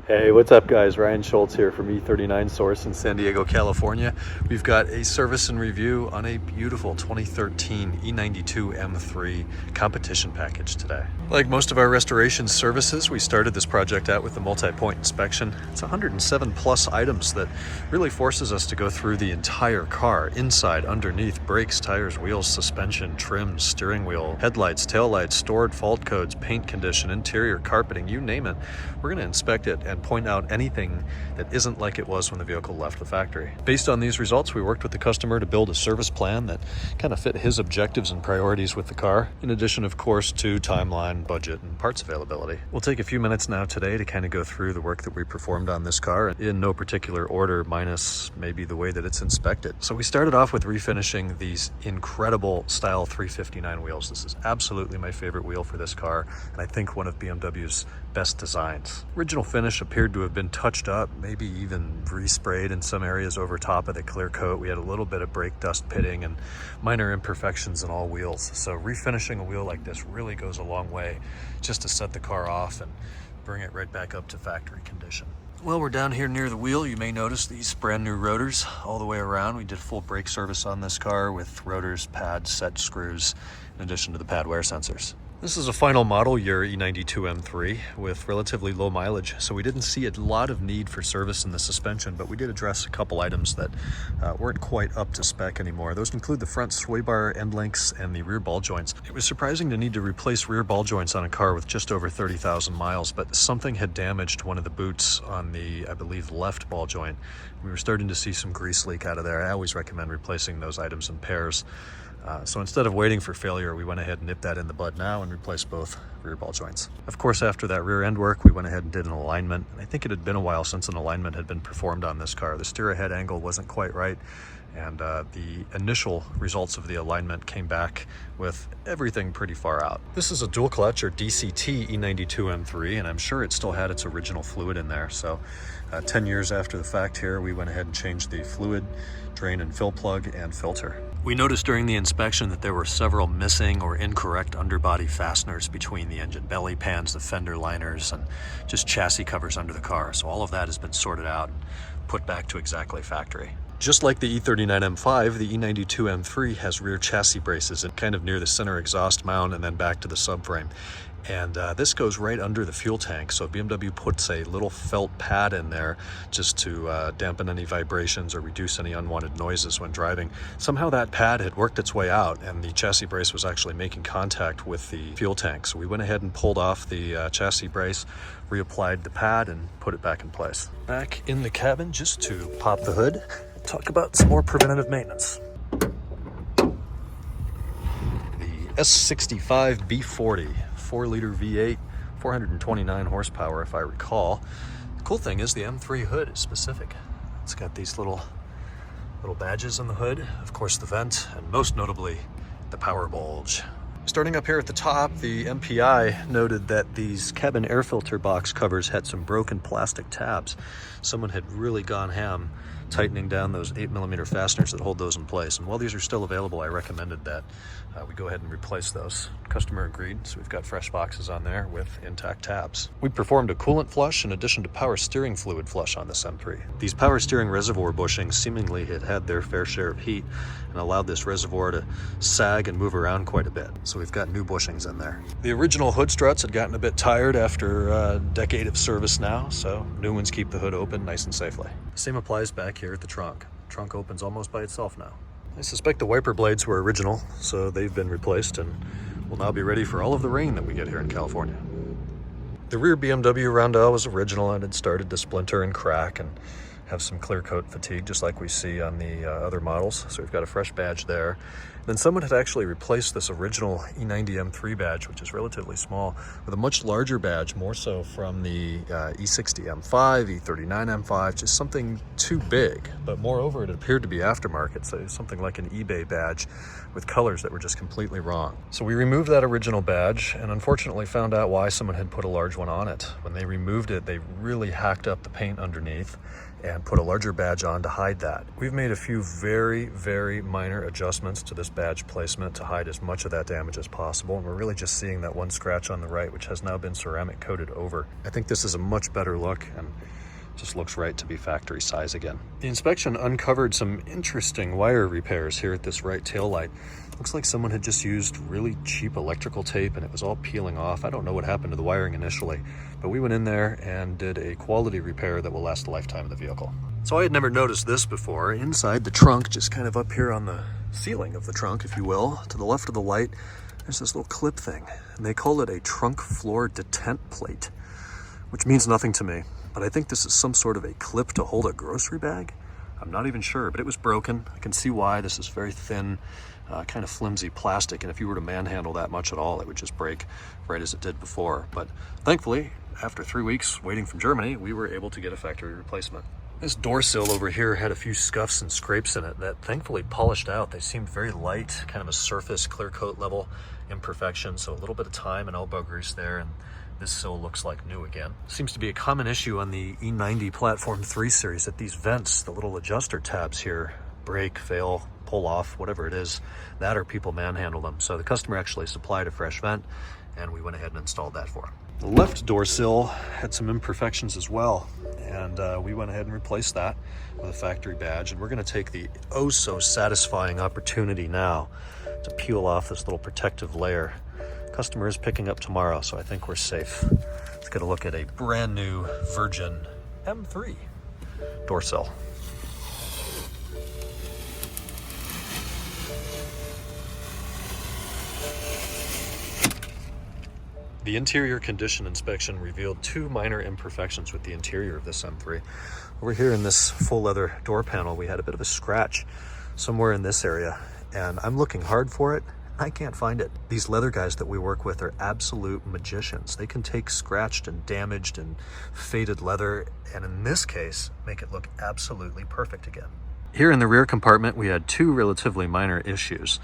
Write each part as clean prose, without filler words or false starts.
Hey, what's up guys? Ryan Schultz here from E39 Source in San Diego, California. We've got a service and review on a beautiful 2013 E92 M3 competition package today. Like most of our restoration services, we started this project out with the multi-point inspection. It's 107 plus items that really forces us to go through the entire car, inside, underneath, brakes, tires, wheels, suspension, trims, steering wheel, headlights, taillights, stored fault codes, paint condition, interior, carpeting, you name it. We're going to inspect it and point out anything that isn't like it was when the vehicle left the factory. Based on these results, we worked with the customer to build a service plan that kind of fit his objectives and priorities with the car, in addition, of course, to timeline, budget, and parts availability. We'll take a few minutes now today to kind of go through the work that we performed on this car in no particular order, minus maybe the way that it's inspected. So we started off with refinishing these incredible Style 359 wheels. This is absolutely my favorite wheel for this car, and I think one of BMW's best designs. Original finish appeared to have been touched up, maybe even resprayed in some areas over top of the clear coat. We had a little bit of brake dust pitting and minor imperfections in all wheels. So refinishing a wheel like this really goes a long way just to set the car off and bring it right back up to factory condition. Well, we're down here near the wheel. You may notice these brand new rotors all the way around. We did full brake service on this car with rotors, pads, set screws, in addition to the pad wear sensors. This is a final model year E92 M3 with relatively low mileage, so we didn't see a lot of need for service in the suspension, but we did address a couple items that weren't quite up to spec anymore. Those include the front sway bar end links and the rear ball joints. It was surprising to need to replace rear ball joints on a car with just over 30,000 miles, but something had damaged one of the boots on the, I believe, left ball joint. We were starting to see some grease leak out of there. I always recommend replacing those items in pairs. So instead of waiting for failure, we went ahead and nipped that in the bud now and replaced both rear ball joints. Of course, after that rear end work, we went ahead and did an alignment. I think it had been a while since an alignment had been performed on this car. The steer ahead angle wasn't quite right, and the initial results of the alignment came back with everything pretty far out. This is a dual clutch or DCT E92 M3, and I'm sure it still had its original fluid in there. So 10 years after the fact here, we went ahead and changed the fluid, drain and fill plug, and filter. We noticed during the inspection that there were several missing or incorrect underbody fasteners between the engine belly pans, the fender liners, and just chassis covers under the car. So all of that has been sorted out and put back to exactly factory. Just like the E39 M5, the E92 M3 has rear chassis braces and kind of near the center exhaust mount and then back to the subframe. And this goes right under the fuel tank, so BMW puts a little felt pad in there just to dampen any vibrations or reduce any unwanted noises when driving. Somehow that pad had worked its way out and the chassis brace was actually making contact with the fuel tank. So we went ahead and pulled off the chassis brace, reapplied the pad, and put it back in place. Back in the cabin just to pop the hood, talk about some more preventative maintenance. The S65 B40. 4-liter V8, 429 horsepower if I recall. The cool thing is the M3 hood is specific. It's got these little badges on the hood, of course the vent, and most notably the power bulge. Starting up here at the top, the MPI noted that these cabin air filter box covers had some broken plastic tabs. Someone had really gone ham tightening down those 8mm fasteners that hold those in place. And while these are still available, I recommended that we go ahead and replace those. Customer agreed, so we've got fresh boxes on there with intact tabs. We performed a coolant flush in addition to power steering fluid flush on this M3. These power steering reservoir bushings seemingly had their fair share of heat and allowed this reservoir to sag and move around quite a bit. So we've got new bushings in there. The original hood struts had gotten a bit tired after a decade of service now, so new ones keep the hood open nice and safely. The same applies back here at the trunk. The trunk opens almost by itself now. I suspect the wiper blades were original, so they've been replaced and will now be ready for all of the rain that we get here in California. The rear BMW roundel was original and had started to splinter and crack and have some clear coat fatigue, just like we see on the other models. So we've got a fresh badge there. Then someone had actually replaced this original E90 M3 badge, which is relatively small, with a much larger badge, more so from the E60 M5, E39 M5, just something too big. But moreover, it appeared to be aftermarket, so something like an eBay badge with colors that were just completely wrong. So we removed that original badge and unfortunately found out why someone had put a large one on it. When they removed it, they really hacked up the paint underneath and put a larger badge on to hide that. We've made a few very, very minor adjustments to this badge placement to hide as much of that damage as possible. And we're really just seeing that one scratch on the right, which has now been ceramic coated over. I think this is a much better look and just looks right to be factory size again. The inspection uncovered some interesting wire repairs here at this right tail light. Looks like someone had just used really cheap electrical tape and it was all peeling off. I don't know what happened to the wiring initially, but we went in there and did a quality repair that will last the lifetime of the vehicle. So I had never noticed this before. Inside the trunk, just kind of up here on the ceiling of the trunk, if you will, to the left of the light, there's this little clip thing, and they call it a trunk floor detent plate, which means nothing to me. But I think this is some sort of a clip to hold a grocery bag. I'm not even sure, but it was broken. I can see why. This is very thin, kind of flimsy plastic, and if you were to manhandle that much at all, it would just break right as it did before. But thankfully, after 3 weeks waiting from Germany, we were able to get a factory replacement. This door sill over here had a few scuffs and scrapes in it that thankfully polished out. They seemed very light, kind of a surface clear coat level imperfection, so a little bit of time and elbow grease there, and this sill looks like new again. Seems to be a common issue on the E90 Platform 3 series that these vents, the little adjuster tabs here, break, fail, pull off, whatever it is, that or people manhandle them. So the customer actually supplied a fresh vent and we went ahead and installed that for him. The left door sill had some imperfections as well, and we went ahead and replaced that with a factory badge, and we're going to take the oh so satisfying opportunity now to peel off this little protective layer. Customer is picking up tomorrow, so I think we're safe. Let's get a look at a brand new Virgin M3 door sill. The interior condition inspection revealed two minor imperfections with the interior of this M3. Over here in this full leather door panel, we had a bit of a scratch somewhere in this area, and I'm looking hard for it. I can't find it. These leather guys that we work with are absolute magicians. They can take scratched and damaged and faded leather, and in this case, make it look absolutely perfect again. Here in the rear compartment, we had two relatively minor issues.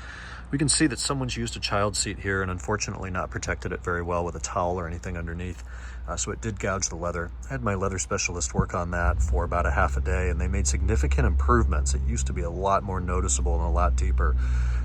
We can see that someone's used a child seat here and unfortunately not protected it very well with a towel or anything underneath. So it did gouge the leather. I had my leather specialist work on that for about a half a day, and they made significant improvements. It used to be a lot more noticeable and a lot deeper.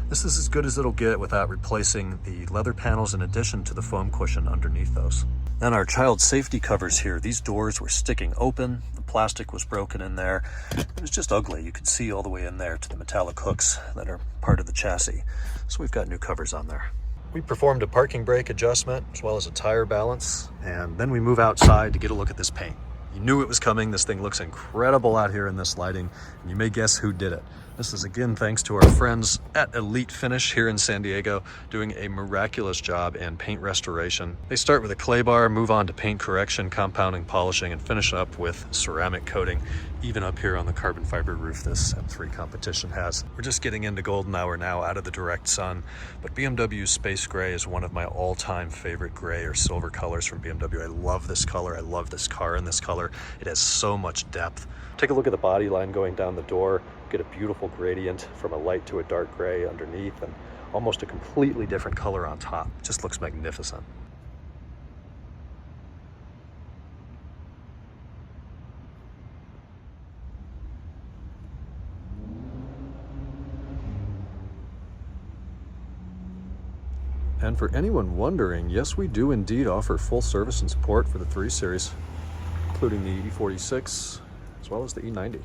This is as good as it'll get without replacing the leather panels in addition to the foam cushion underneath those. Then our child safety covers here. These doors were sticking open. The plastic was broken in there. It was just ugly. You could see all the way in there to the metallic hooks that are part of the chassis. So we've got new covers on there. We performed a parking brake adjustment as well as a tire balance, and then we move outside to get a look at this paint. You knew it was coming. This thing looks incredible out here in this lighting, and you may guess who did it. This is again thanks to our friends at Elite Finish here in San Diego, doing a miraculous job in paint restoration. They start with a clay bar, move on to paint correction, compounding, polishing, and finish up with ceramic coating, even up here on the carbon fiber roof this M3 competition has. We're just getting into golden hour now, out of the direct sun, but BMW's Space Gray is one of my all-time favorite gray or silver colors from BMW. I love this color. I love this car in this color. It has so much depth. Take a look at the body line going down the door. Get a beautiful gradient from a light to a dark gray underneath, and almost a completely different color on top. It just looks magnificent. And for anyone wondering, yes, we do indeed offer full service and support for the 3 Series, including the E46 as well as the E90.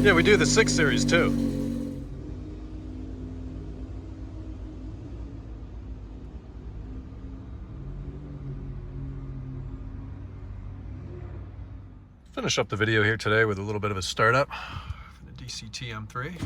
Yeah, we do the 6 Series too. Finish up the video here today with a little bit of a startup for the DCT M3.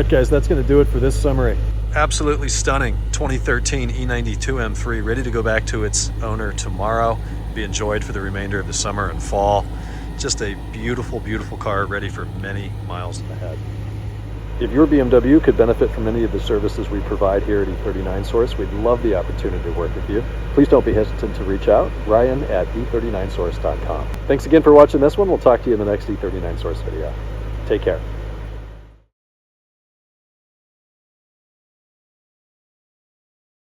right, guys, that's going to do it for this summary. Absolutely stunning 2013 E92 M3, ready to go back to its owner tomorrow, be enjoyed for the remainder of the summer and fall. Just a beautiful, beautiful car, ready for many miles ahead. If your BMW could benefit from any of the services we provide here at E39 Source, we'd love the opportunity to work with you. Please don't be hesitant to reach out. Ryan at e39source.com. Thanks again for watching this one. We'll talk to you in the next E39 Source video. Take care.